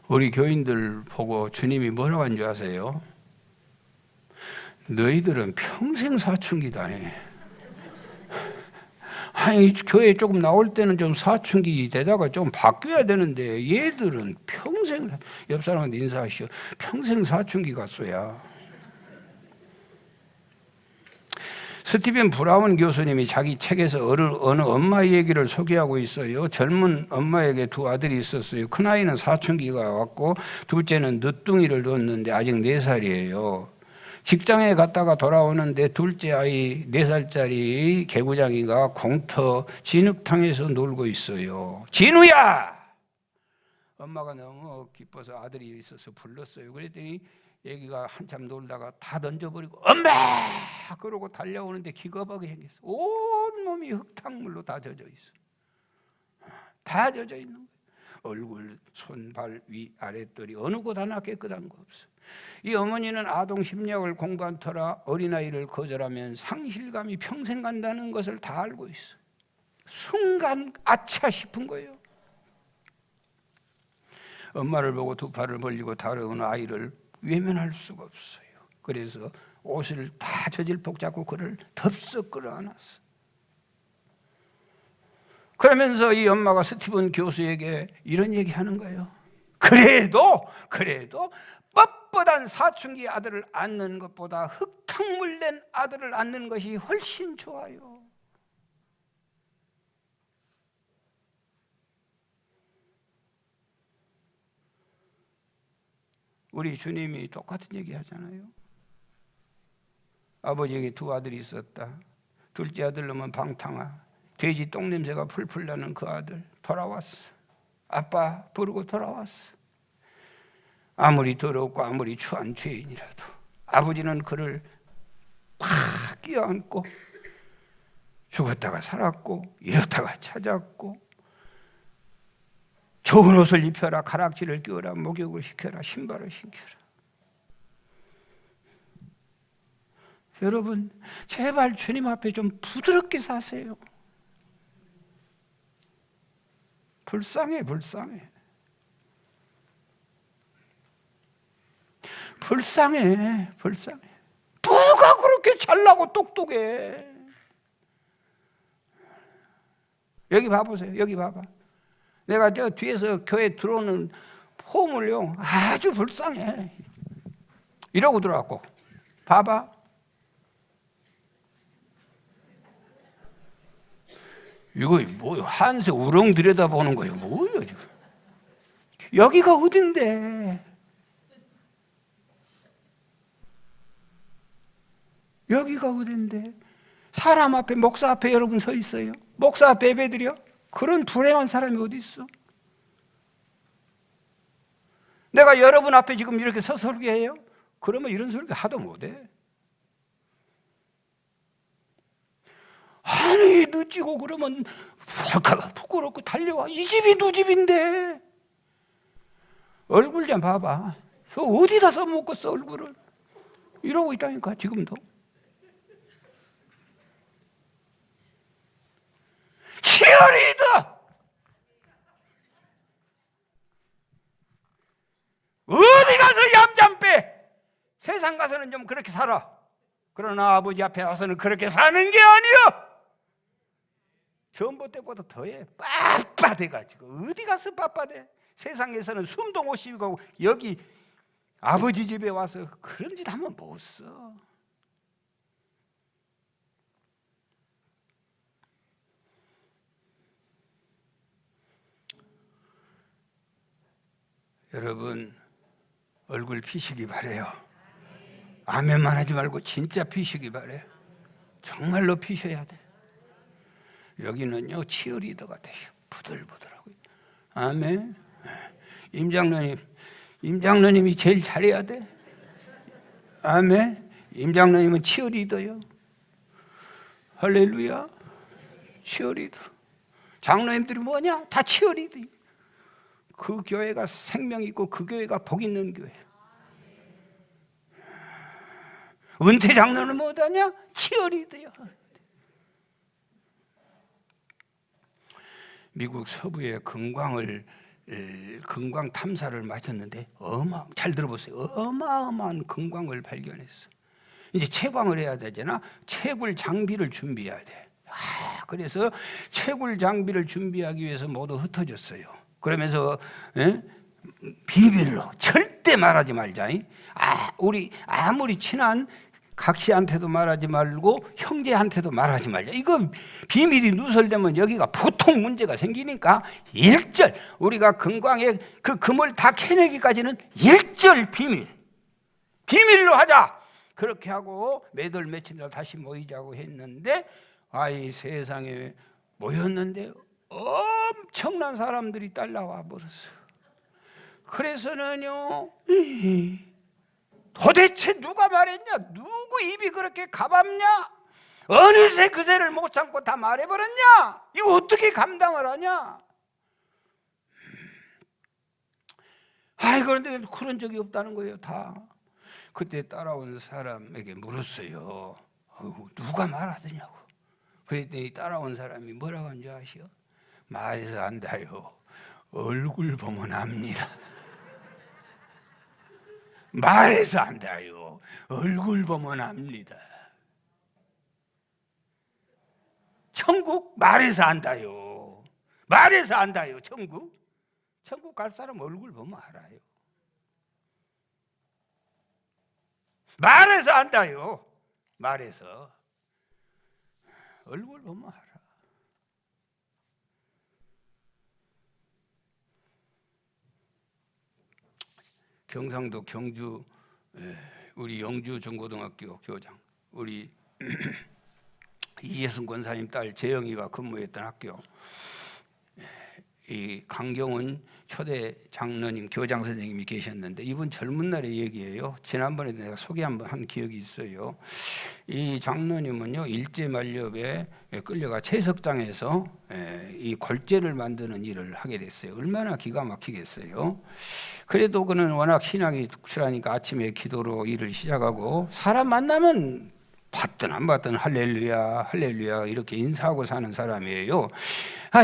우리 교인들 보고 주님이 뭐라고 한 줄 아세요? 너희들은 평생 사춘기다. 아니 교회 조금 나올 때는 좀 사춘기 되다가 좀 바뀌어야 되는데 얘들은 평생, 옆 사람한테 인사하시오. 평생 사춘기 갔어야. 스티븐 브라운 교수님이 자기 책에서 어느 엄마 얘기를 소개하고 있어요. 젊은 엄마에게 두 아들이 있었어요. 큰아이는 사춘기가 왔고 둘째는 늦둥이를 뒀는데 아직 4살이에요. 직장에 갔다가 돌아오는데 둘째 아이 4살짜리 개구장이가 공터 진흙탕에서 놀고 있어요. 진우야! 엄마가 너무 기뻐서 아들이 있어서 불렀어요. 그랬더니 애기가 한참 놀다가 다 던져버리고 엄마! 그러고 달려오는데 기겁하게 생겼어. 온몸이 흙탕물로 다 젖어 있어. 다 젖어 있는 거예요. 얼굴, 손, 발, 위, 아랫돌이 어느 곳 하나 깨끗한 거 없어. 이 어머니는 아동 심리학을 공부한 터라 어린아이를 거절하면 상실감이 평생 간다는 것을 다 알고 있어. 순간 아차 싶은 거예요. 엄마를 보고 두 팔을 벌리고 다가오는 아이를 외면할 수가 없어요. 그래서 옷을 다 저질복 잡고 그를 덥석 끌어안았어. 그러면서 이 엄마가 스티븐 교수에게 이런 얘기하는 거예요. 그래도 뻣뻣한 사춘기 아들을 안는 것보다 흙탕물 된 아들을 안는 것이 훨씬 좋아요. 우리 주님이 똑같은 얘기 하잖아요. 아버지에게 두 아들이 있었다. 둘째 아들 놈은 방탕아, 돼지 똥냄새가 풀풀 나는 그 아들 돌아왔어. 아빠 부르고 돌아왔어. 아무리 더럽고 아무리 추한 죄인이라도 아버지는 그를 팍 끼어안고 죽었다가 살았고 잃었다가 찾았고 좋은 옷을 입혀라, 가락지를 끼워라, 목욕을 시켜라, 신발을 신겨라. 여러분 제발 주님 앞에 좀 부드럽게 사세요. 불쌍해. 뭐가 그렇게 잘나고 똑똑해. 여기 봐보세요. 여기 봐봐. 내가 저 뒤에서 교회 들어오는 폼을요 아주 불쌍해. 이러고 들어왔고 봐봐. 이거 뭐요? 한세 우렁 들여다보는 거예요. 뭐예요 지금? 여기가 어딘데? 여기가 어딘데? 사람 앞에, 목사 앞에 여러분 서 있어요. 목사 앞에 예배드려? 그런 불행한 사람이 어디 있어? 내가 여러분 앞에 지금 이렇게 서서 설교해요? 그러면 이런 설교 하도 못해. 아니 늦지고 그러면 발가락 부끄럽고 달려와. 이 집이 너 집인데. 얼굴 좀 봐봐. 저 어디다 써먹었어 얼굴을. 이러고 있다니까 지금도. 치어리더! 어디 가서 얌얌 빼. 세상 가서는 좀 그렇게 살아. 그러나 아버지 앞에 와서는 그렇게 사는 게 아니야. 전부 때보다 더해. 빳빳해가지고 어디 가서 빳빳해. 세상에서는 숨도 못 쉬고 여기 아버지 집에 와서 그런 짓 하면 못 써. 여러분 얼굴 피시기 바래요. 아멘만 하지 말고 진짜 피시기 바래. 정말로 피셔야 돼. 여기는요 치어리더가 되셔. 부들부들하고. 아멘. 임장로님이 제일 잘해야 돼. 아멘. 임장로님은 치어리더요. 할렐루야. 치어리더. 장로님들이 뭐냐? 다 치어리더. 그 교회가 생명 있고 그 교회가 복 있는 교회. 은퇴 장로는 뭐하냐? 치어리더요. 미국 서부의 금광 탐사를 마쳤는데 잘 들어보세요. 어마어마한 금광을 발견했어. 이제 채광을 해야 되잖아. 채굴 장비를 준비해야 돼. 그래서 채굴 장비를 준비하기 위해서 모두 흩어졌어요. 그러면서 비밀로 절대 말하지 말자. 우리 아무리 친한 각시한테도 말하지 말고 형제한테도 말하지 말자. 이거 비밀이 누설되면 여기가 보통 문제가 생기니까 일절 우리가 금광에 그 금을 다 캐내기까지는 일절 비밀로 하자. 그렇게 하고 매달 며칠 다시 모이자고 했는데 세상에 모였는데 엄청난 사람들이 따라와 버렸어. 그래서는요 도대체 누가 말했냐? 누구 입이 그렇게 가년냐? 어느새 그새를 못 참고 다 말해버렸냐? 이거 어떻게 감당을 하냐? 그런데 그런 적이 없다는 거예요. 다. 그때 따라온 사람에게 물었어요. 누가 말하더냐고. 그랬더니 따라온 사람이 뭐라고 한 줄 아시오? 말해서 안다요. 얼굴 보면 압니다. 말해서 안다요. 얼굴 보면 압니다. 천국 말해서 안다요. 말해서 안다요. 천국 갈 사람 얼굴 보면 알아요. 말해서 안다요. 말해서 얼굴 보면 알아. 경상도 경주 우리 영주 전고등학교 교장 우리 이예승 권사님 딸 재영이가 근무했던 학교 이 강경은 초대 장로님 교장 선생님이 계셨는데 이분 젊은 날의 얘기예요. 지난번에도 내가 소개 한번 한 기억이 있어요. 이 장로님은요 일제 만렵에 끌려가 채석장에서 이 골재를 만드는 일을 하게 됐어요. 얼마나 기가 막히겠어요. 그래도 그는 워낙 신앙이 독실하니까 아침에 기도로 일을 시작하고 사람 만나면 받든 안 받든 할렐루야 할렐루야 이렇게 인사하고 사는 사람이에요.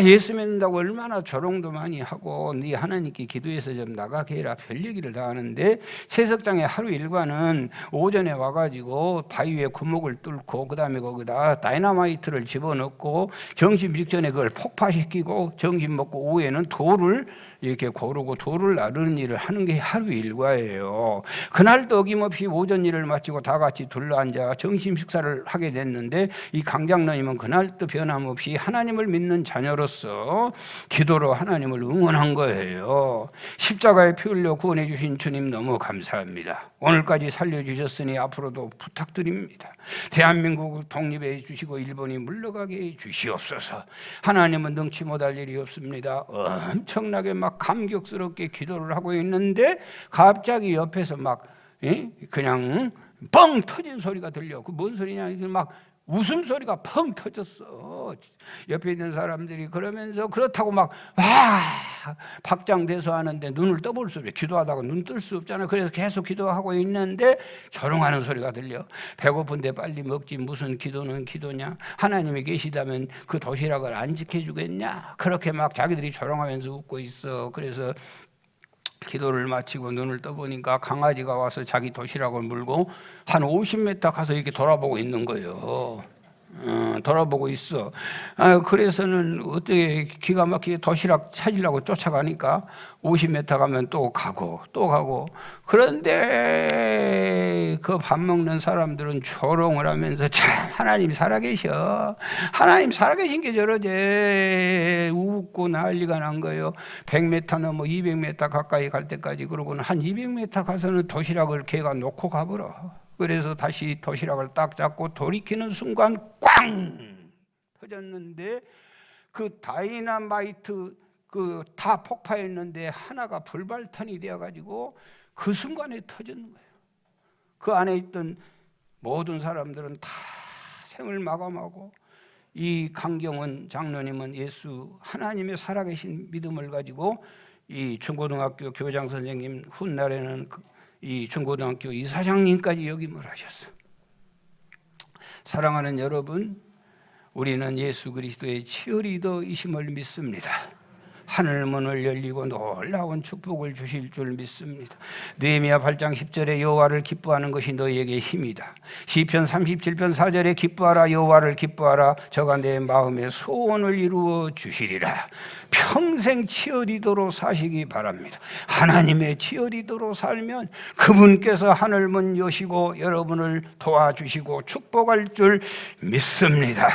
예수 믿는다고 얼마나 조롱도 많이 하고 네 하나님께 기도해서 좀 나가게 해라 별 얘기를 다 하는데 채석장의 하루 일과는 오전에 와가지고 바위 위에 구멍을 뚫고 그 다음에 거기다 다이너마이트를 집어넣고 점심 직전에 그걸 폭파시키고 점심 먹고 오후에는 돌을 이렇게 고르고 돌을 나르는 일을 하는 게 하루 일과예요. 그날도 어김없이 오전 일을 마치고 다 같이 둘러앉아 점심 식사를 하게 됐는데 이 강장로님은 그날도 변함없이 하나님을 믿는 자녀로서 기도로 하나님을 응원한 거예요. 십자가에 피 흘려 구원해 주신 주님 너무 감사합니다. 오늘까지 살려주셨으니 앞으로도 부탁드립니다. 대한민국 독립해 주시고 일본이 물러가게 해 주시옵소서. 하나님은 능치 못할 일이 없습니다. 엄청나게 막 감격스럽게 기도를 하고 있는데 갑자기 옆에서 막 그냥 뻥 터진 소리가 들려. 그 뭔 소리냐? 막 웃음소리가 펑 터졌어. 옆에 있는 사람들이 그러면서 그렇다고 막 박장대소하는데 눈을 떠볼 수 없어요. 기도하다가 눈 뜰 수 없잖아요. 그래서 계속 기도하고 있는데 조롱하는 소리가 들려. 배고픈데 빨리 먹지 무슨 기도는 기도냐. 하나님이 계시다면 그 도시락을 안 지켜주겠냐. 그렇게 막 자기들이 조롱하면서 웃고 있어. 그래서 기도를 마치고 눈을 떠보니까 강아지가 와서 자기 도시락을 물고 한 50m 가서 이렇게 돌아보고 있는 거예요. 돌아보고 있어. 그래서는 어떻게 기가 막히게 도시락 찾으려고 쫓아가니까 50m 가면 또 가고 그런데 그 밥 먹는 사람들은 조롱을 하면서 참 하나님 살아계셔. 하나님 살아계신 게 저러지. 웃고 난리가 난 거예요. 100m 넘어 200m 가까이 갈 때까지. 그러고는 한 200m 가서는 도시락을 걔가 놓고 가버려. 그래서 다시 도시락을 딱 잡고 돌이키는 순간 꽝 터졌는데 그 다이너마이트 다 폭파했는데 하나가 불발탄이 되어가지고 그 순간에 터졌는 거예요. 그 안에 있던 모든 사람들은 다 생을 마감하고 이 강경원 장로님은 예수 하나님의 살아계신 믿음을 가지고 이 중고등학교 교장 선생님 훗날에는 이 중고등학교 이사장님까지 역임을 하셨어요. 사랑하는 여러분, 우리는 예수 그리스도의 치어리더이심을 믿습니다. 하늘 문을 열리고 놀라운 축복을 주실 줄 믿습니다. 느헤미야 8장 10절에 여호와를 기뻐하는 것이 너희에게 힘이다. 시편 37편 4절에 기뻐하라 여호와를 기뻐하라 저가 내 마음의 소원을 이루어 주시리라. 평생 치어리더로 사시기 바랍니다. 하나님의 치어리더로 살면 그분께서 하늘 문 여시고 여러분을 도와주시고 축복할 줄 믿습니다.